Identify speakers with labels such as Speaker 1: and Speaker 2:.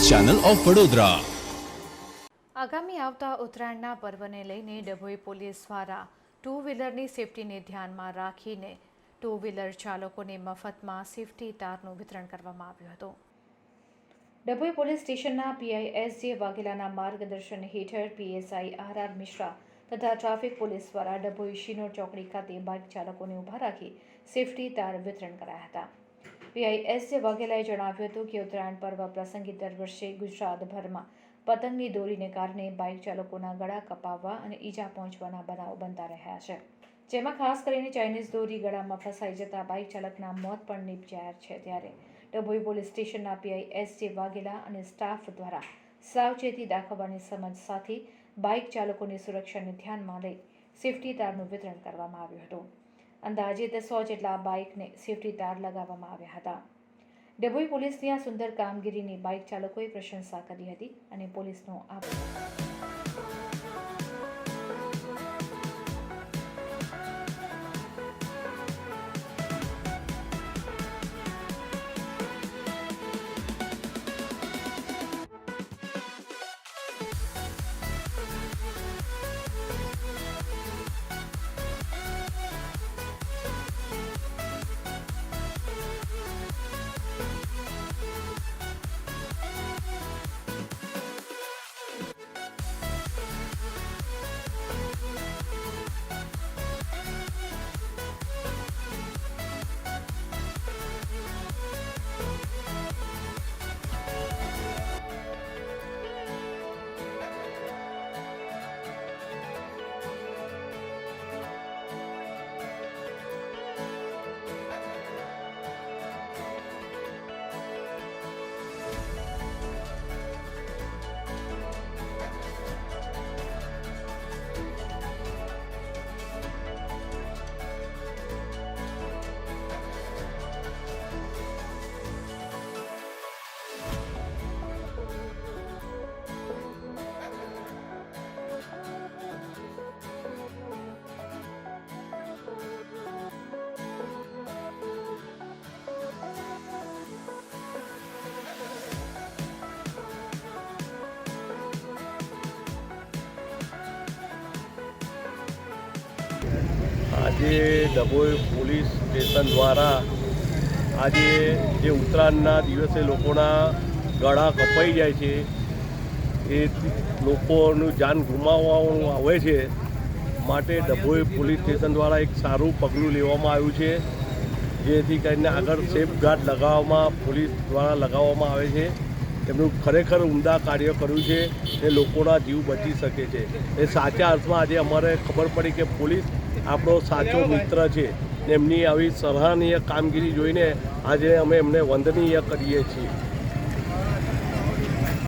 Speaker 1: Channel of Vadodara.
Speaker 2: આગામી આવતા ઉત્તરાયણના પર્વને લઈને ડભોઈ પોલીસ દ્વારા ટુ વ્હીલરની સેફટીને ધ્યાનમાં રાખીને ટુ વ્હીલર ચાલકોને મફતમાં સેફટી તારનું વિતરણ કરવામાં આવ્યું હતું। ડભોઈ પોલીસ સ્ટેશનના પીઆઈ એસ.જે. વાઘેલાના માર્ગદર્શન હેઠળ પીએસઆઈ આર.આર. મિશ્રા તથા ટ્રાફિક પોલીસ દ્વારા ડભોઈ શિનોર ચોકડી ખાતે બાઇક ચાલકોને ઊભા રાખી સેફટી તાર વિતરણ કરાયા હતા। પીઆઈ એસ.જે. વાઘેલાએ જણાવ્યું હતું કે ઉત્તરાયણ પર્વ પ્રસંગે દર વર્ષે ગુજરાતભરમાં પતંગની દોરીને કારણે બાઇક ચાલકોના ગળા કપાવવા અને ઈજા પહોંચવાના બનાવો બનતા રહ્યા છે, જેમાં ખાસ કરીને ચાઇનીઝ દોરી ગળામાં ફસાઈ જતા બાઇક ચાલકના મોત પણ નિપજ્યા છે। ત્યારે ડભોઈ પોલીસ સ્ટેશનના પીઆઈ એસ.જે. વાઘેલા અને સ્ટાફ દ્વારા સાવચેતી દાખવવાની સમજ સાથે બાઇક ચાલકોની સુરક્ષાને ધ્યાનમાં લઈ સેફટી તારનું વિતરણ કરવામાં આવ્યું હતું। અંદાજે 100 જેટલા બાઇકને સેફટી તાર લગાવવામાં આવ્યા હતા। ડભોઈ પોલીસની આ સુંદર કામગીરીની બાઇક ચાલકોએ પ્રશંસા કરી હતી અને પોલીસનો આભાર।
Speaker 3: આજે ડભોઈ પોલીસ સ્ટેશન દ્વારા આજે જે ઉત્તરાયણના દિવસે લોકોના ગળા કપાઈ જાય છે, એ લોકોનું જાન ગુમાવવાનું આવે છે, માટે ડભોઈ પોલીસ સ્ટેશન દ્વારા એક સારું પગલું લેવામાં આવ્યું છે, જેથી કરીને આગળ સેફ ગાર્ડ લગાવવામાં પોલીસ દ્વારા લગાવવામાં આવે છે। એમનું ખરેખર ઉમદા કાર્ય કર્યું છે, એ લોકોના જીવ બચી શકે છે। એ સાચા અર્થમાં આજે અમારે ખબર પડી કે પોલીસ આપણો સાચો મિત્ર છે। એમની આવી સરાહનીય કામગીરી જોઈને આજે અમે એમને વંદનીય કરીએ છીએ।